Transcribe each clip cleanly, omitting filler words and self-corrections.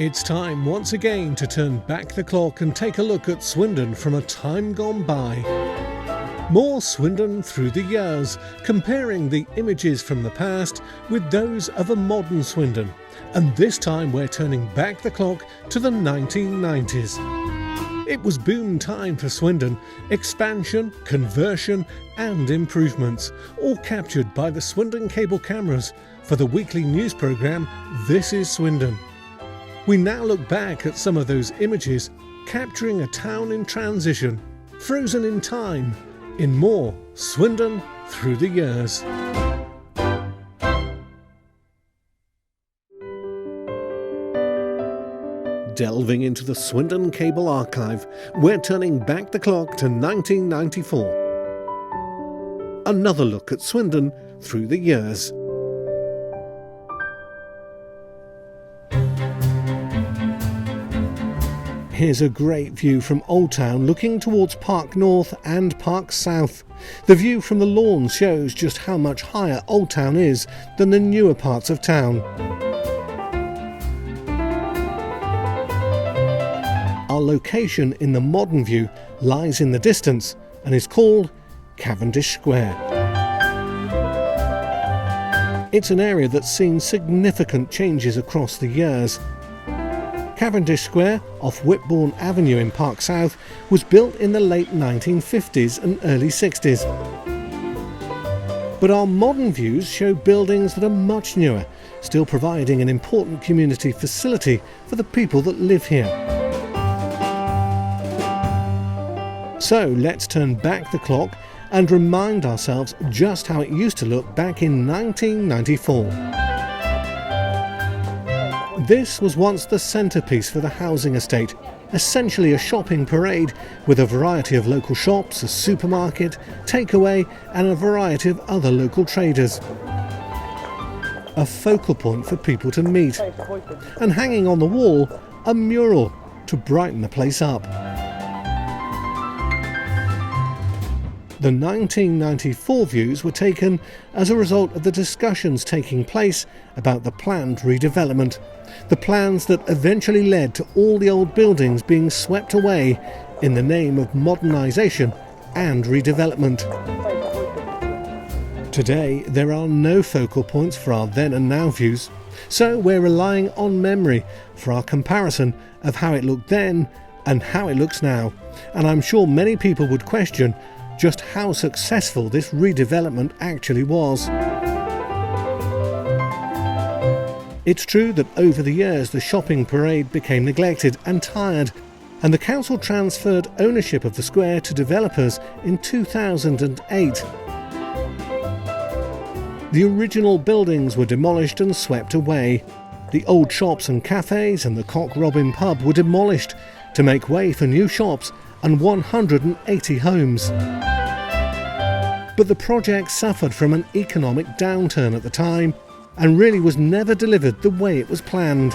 It's time once again to turn back the clock and take a look at Swindon from a time gone by. More Swindon Through the Years, comparing the images from the past with those of a modern Swindon. And this time we're turning back the clock to the 1990s. It was boom time for Swindon, expansion, conversion and improvements, all captured by the Swindon cable cameras for the weekly news programme This is Swindon. We now look back at some of those images, capturing a town in transition, frozen in time, in more Swindon Through the Years. Delving into the Swindon Cable Archive, we're turning back the clock to 1994. Another look at Swindon through the years. Here's a great view from Old Town looking towards Park North and Park South. The view from the lawn shows just how much higher Old Town is than the newer parts of town. Our location in the modern view lies in the distance and is called Cavendish Square. It's an area that's seen significant changes across the years. Cavendish Square, off Whitbourne Avenue in Park South, was built in the late 1950s and early 60s. But our modern views show buildings that are much newer, still providing an important community facility for the people that live here. So let's turn back the clock and remind ourselves just how it used to look back in 1994. This was once the centrepiece for the housing estate, essentially a shopping parade with a variety of local shops, a supermarket, takeaway and a variety of other local traders. A focal point for people to meet. And hanging on the wall, a mural to brighten the place up. The 1994 views were taken as a result of the discussions taking place about the planned redevelopment. The plans that eventually led to all the old buildings being swept away in the name of modernisation and redevelopment. Today, there are no focal points for our then and now views, so we're relying on memory for our comparison of how it looked then and how it looks now. And I'm sure many people would question just how successful this redevelopment actually was. It's true that over the years the shopping parade became neglected and tired, and the council transferred ownership of the square to developers in 2008. The original buildings were demolished and swept away. The old shops and cafes and the Cock Robin pub were demolished to make way for new shops and 180 homes. But the project suffered from an economic downturn at the time and really was never delivered the way it was planned.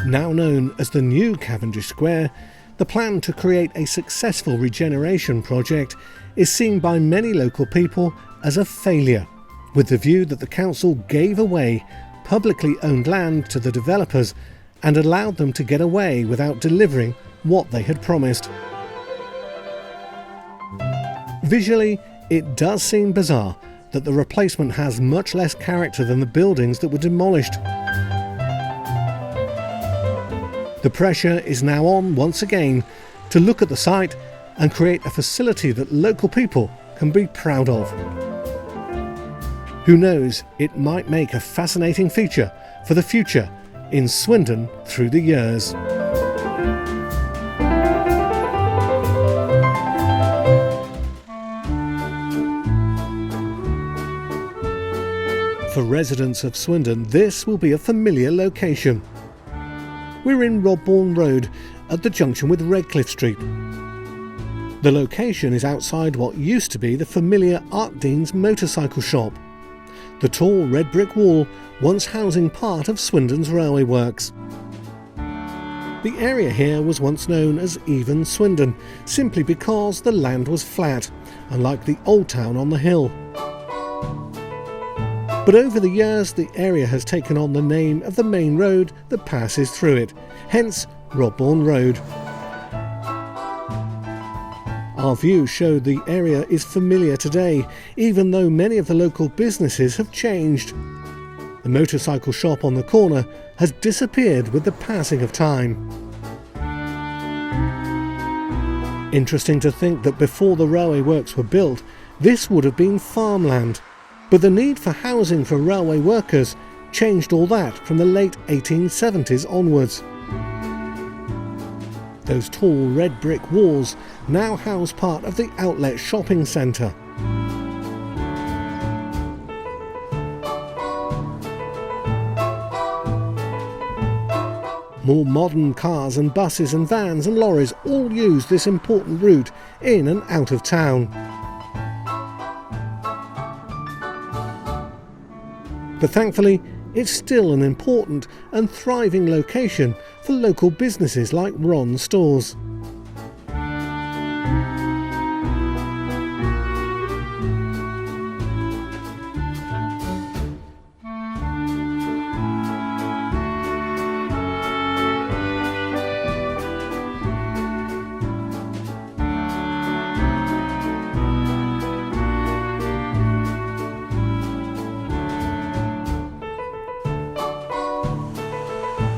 Now known as the new Cavendish Square, the plan to create a successful regeneration project is seen by many local people as a failure, with the view that the council gave away publicly owned land to the developers and allowed them to get away without delivering what they had promised. Visually, it does seem bizarre that the replacement has much less character than the buildings that were demolished. The pressure is now on once again to look at the site and create a facility that local people can be proud of. Who knows, it might make a fascinating feature for the future in Swindon Through the Years. For residents of Swindon, this will be a familiar location. We're in Rodbourne Road at the junction with Regent Street. The location is outside what used to be the familiar Art Dean's motorcycle shop. The tall red brick wall once housing part of Swindon's railway works. The area here was once known as Even Swindon, simply because the land was flat, unlike the old town on the hill. But over the years the area has taken on the name of the main road that passes through it, hence Rodbourne Road. Our view showed the area is familiar today, even though many of the local businesses have changed. The motorcycle shop on the corner has disappeared with the passing of time. Interesting to think that before the railway works were built, this would have been farmland. But the need for housing for railway workers changed all that from the late 1870s onwards. Those tall red brick walls now house part of the outlet shopping centre. More modern cars and buses and vans and lorries all use this important route in and out of town. But thankfully, it's still an important and thriving location for local businesses like Ron's Stores.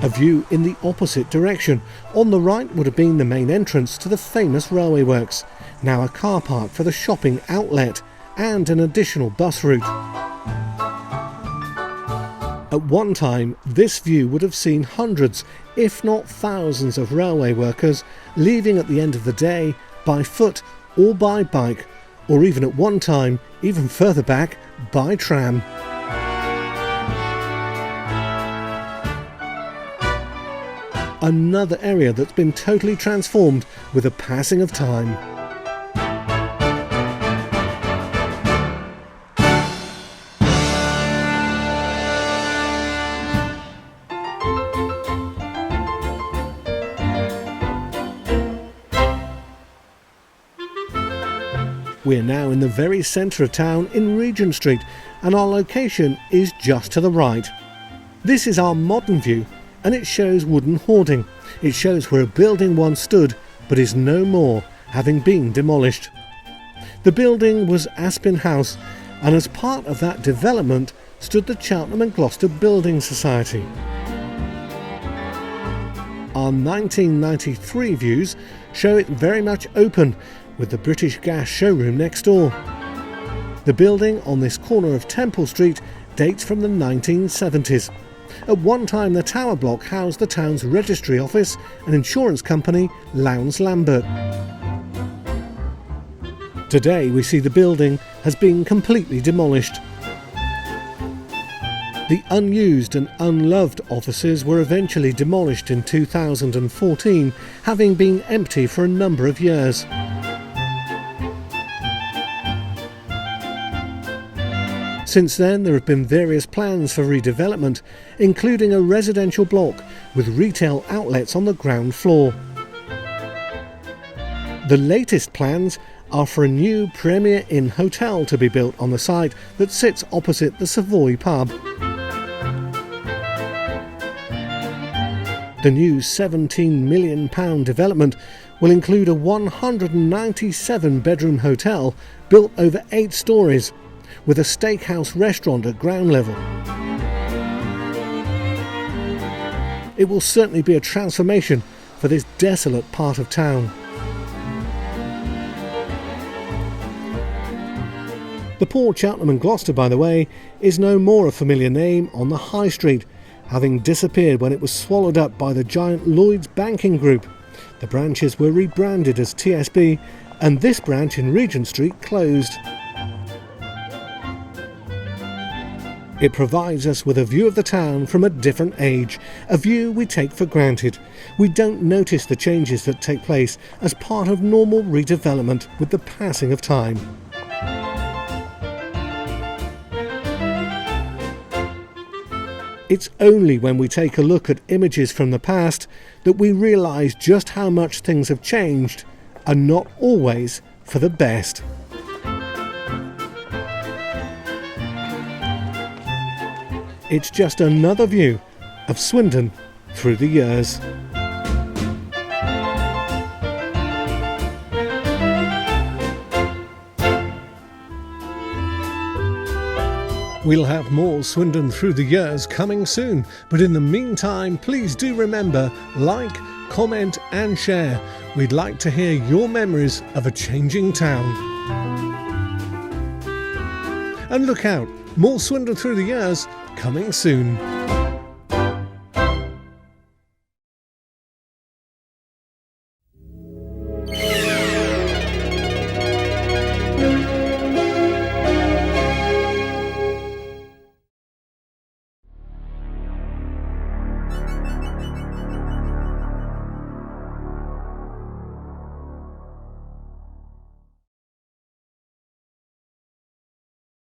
A view in the opposite direction. On the right would have been the main entrance to the famous railway works, now a car park for the shopping outlet and an additional bus route. At one time, this view would have seen hundreds, if not thousands of railway workers leaving at the end of the day by foot or by bike, or even at one time, even further back, by tram. Another area that's been totally transformed with the passing of time. We're now in the very centre of town in Regent Street, and our location is just to the right. This is our modern view, and it shows wooden hoarding. It shows where a building once stood but is no more, having been demolished. The building was Aspin House, and as part of that development stood the Cheltenham and Gloucester Building Society. Our 1993 views show it very much open, with the British Gas showroom next door. The building on this corner of Temple Street dates from the 1970s. At one time the tower block housed the town's registry office and insurance company Lowndes Lambert. Today we see the building has been completely demolished. The unused and unloved offices were eventually demolished in 2014, having been empty for a number of years. Since then there have been various plans for redevelopment, including a residential block with retail outlets on the ground floor. The latest plans are for a new Premier Inn hotel to be built on the site that sits opposite the Savoy pub. The new £17 million development will include a 197-bedroom hotel built over 8 stories, with a steakhouse restaurant at ground level. It will certainly be a transformation for this desolate part of town. The Port Cheltenham and Gloucester, by the way, is no more a familiar name on the High Street, having disappeared when it was swallowed up by the giant Lloyds banking group. The branches were rebranded as TSB, and this branch in Regent Street closed. It provides us with a view of the town from a different age, a view we take for granted. We don't notice the changes that take place as part of normal redevelopment with the passing of time. It's only when we take a look at images from the past that we realise just how much things have changed, and not always for the best. it's just another view of Swindon through the years. We'll have more Swindon Through the Years coming soon, but in the meantime, please do remember, like, comment and share. We'd like to hear your memories of a changing town. And look out, more Swindon Through the Years coming soon.